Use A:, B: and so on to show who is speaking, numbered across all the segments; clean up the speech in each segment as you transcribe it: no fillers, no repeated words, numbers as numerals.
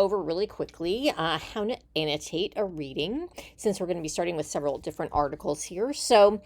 A: over really quickly how to annotate a reading, since we're going to be starting with several different articles here. So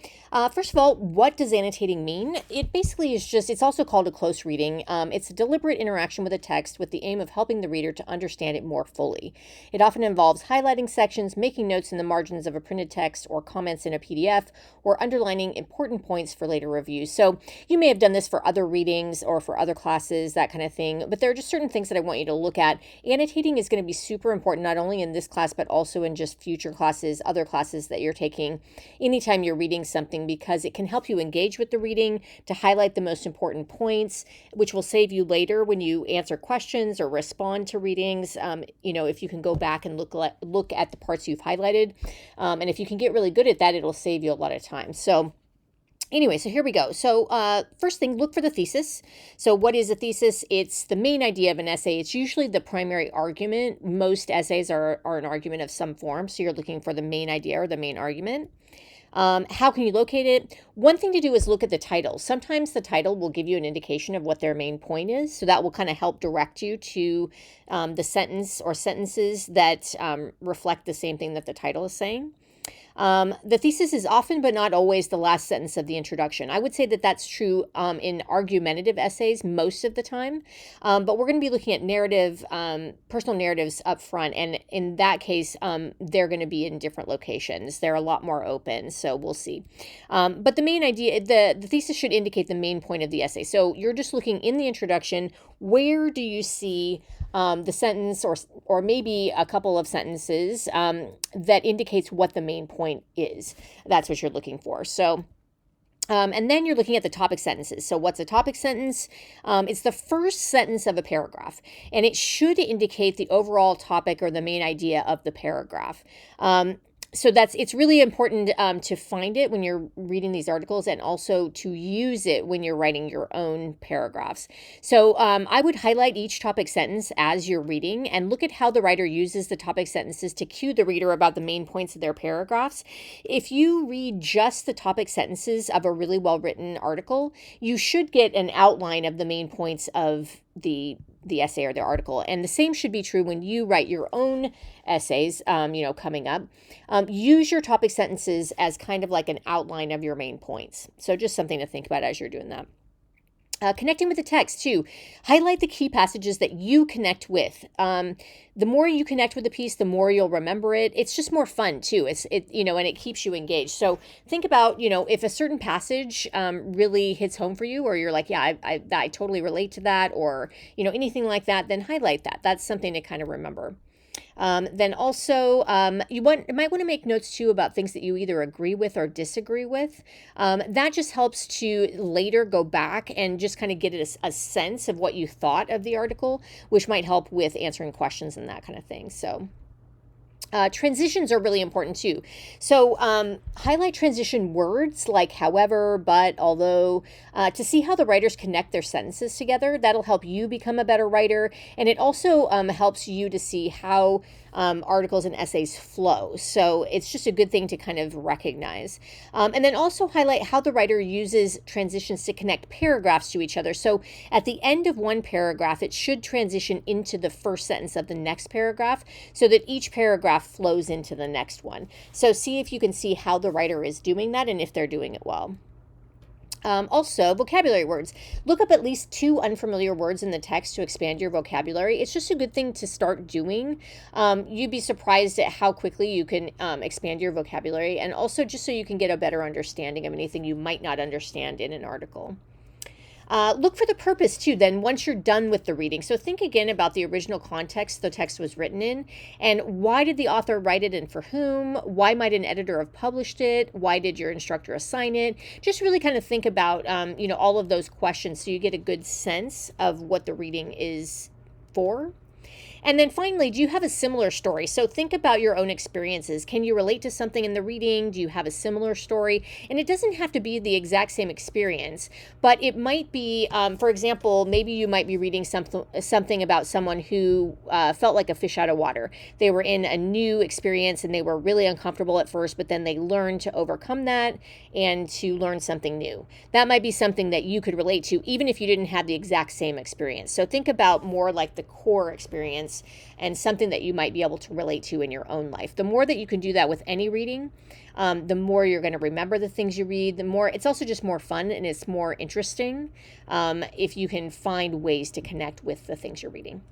A: first of all, what does annotating mean? It basically is it's also called a close reading. It's a deliberate interaction with a text with the aim of helping the reader to understand it more fully. It often involves highlighting sections, making notes in the margins of a printed text or comments in a PDF, or underlining important points for later review. So you may have done this for other readings or for other classes, that kind of thing, but there are just certain things that I want you to look at. Annotating is going to be super important, not only in this class, but also in just future classes, other classes that you're taking anytime you're reading something, because it can help you engage with the reading, to highlight the most important points, which will save you later when you answer questions or respond to readings. If you can go back and look at the parts you've highlighted. And if you can get really good at that, it'll save you a lot of time. So anyway, so here we go. So first thing, look for the thesis. So what is a thesis? It's the main idea of an essay. It's usually the primary argument. Most essays are an argument of some form. So you're looking for the main idea or the main argument. How can you locate it? One thing to do is look at the title. Sometimes the title will give you an indication of what their main point is. So that will kind of help direct you to the sentence or sentences that reflect the same thing that the title is saying. The thesis is often, but not always, the last sentence of the introduction. I would say that that's true in argumentative essays most of the time, but we're going to be looking at personal narratives up front, and in that case, they're going to be in different locations. They're a lot more open, so we'll see. But the main idea, the thesis should indicate the main point of the essay. So you're just looking in the introduction, where do you see the sentence or maybe a couple of sentences that indicates what the main point is. That's what you're looking for. So and then you're looking at the topic sentences. So what's a topic sentence? It's the first sentence of a paragraph, and it should indicate the overall topic or the main idea of the paragraph. So it's really important to find it when you're reading these articles, and also to use it when you're writing your own paragraphs. So I would highlight each topic sentence as you're reading and look at how the writer uses the topic sentences to cue the reader about the main points of their paragraphs. If you read just the topic sentences of a really well-written article, you should get an outline of the main points of the essay or the article. And the same should be true when you write your own essays, coming up. Use your topic sentences as kind of like an outline of your main points. So just something to think about as you're doing that. Connecting with the text too. Highlight the key passages that you connect with. The more you connect with the piece, the more you'll remember it. It's just more fun too. And it keeps you engaged. So think about, if a certain passage really hits home for you, or you're like, yeah, I totally relate to that, or, anything like that, then highlight that. That's something to kind of remember. Then also, you might want to make notes too about things that you either agree with or disagree with. That just helps to later go back and just kind of get a sense of what you thought of the article, which might help with answering questions and that kind of thing. So transitions are really important too. So highlight transition words like however, but, although, to see how the writers connect their sentences together. That'll help you become a better writer. And it also helps you to see how articles and essays flow. So it's just a good thing to kind of recognize. And then also highlight how the writer uses transitions to connect paragraphs to each other. So at the end of one paragraph, it should transition into the first sentence of the next paragraph, so that each paragraph flows into the next one. So see if you can see how the writer is doing that and if they're doing it well. Also, vocabulary words. Look up at least 2 unfamiliar words in the text to expand your vocabulary. It's just a good thing to start doing. You'd be surprised at how quickly you can expand your vocabulary, and also just so you can get a better understanding of anything you might not understand in an article. Look for the purpose too, then, once you're done with the reading. So think again about the original context the text was written in, and why did the author write it and for whom? Why might an editor have published it? Why did your instructor assign it? Just really kind of think about, all of those questions, so you get a good sense of what the reading is for. And then finally, do you have a similar story? So think about your own experiences. Can you relate to something in the reading? Do you have a similar story? And it doesn't have to be the exact same experience, but it might be, for example, maybe you might be reading something about someone who felt like a fish out of water. They were in a new experience and they were really uncomfortable at first, but then they learned to overcome that and to learn something new. That might be something that you could relate to, even if you didn't have the exact same experience. So think about more like the core experience experience and something that you might be able to relate to in your own life. The more that you can do that with any reading, the more you're going to remember the things you read, the more it's also just more fun and it's more interesting if you can find ways to connect with the things you're reading.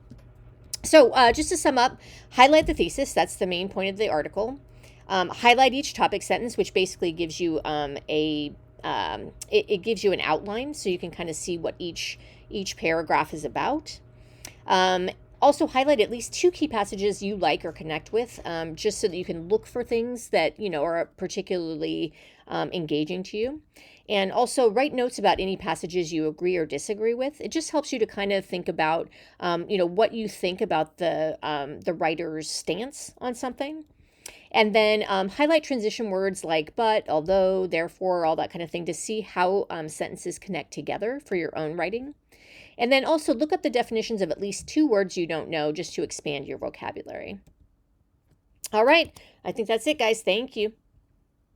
A: So just to sum up, highlight the thesis. That's the main point of the article. Highlight each topic sentence, which basically gives you it gives you an outline so you can kind of see what each paragraph is about. Also highlight at least 2 key passages you like or connect with, just so that you can look for things that, you know, are particularly engaging to you. And also write notes about any passages you agree or disagree with. It just helps you to kind of think about, you know, what you think about the writer's stance on something. And then highlight transition words like but, although, therefore, all that kind of thing to see how sentences connect together for your own writing. And then also look up the definitions of at least 2 words you don't know just to expand your vocabulary. All right, I think that's it, guys. Thank you.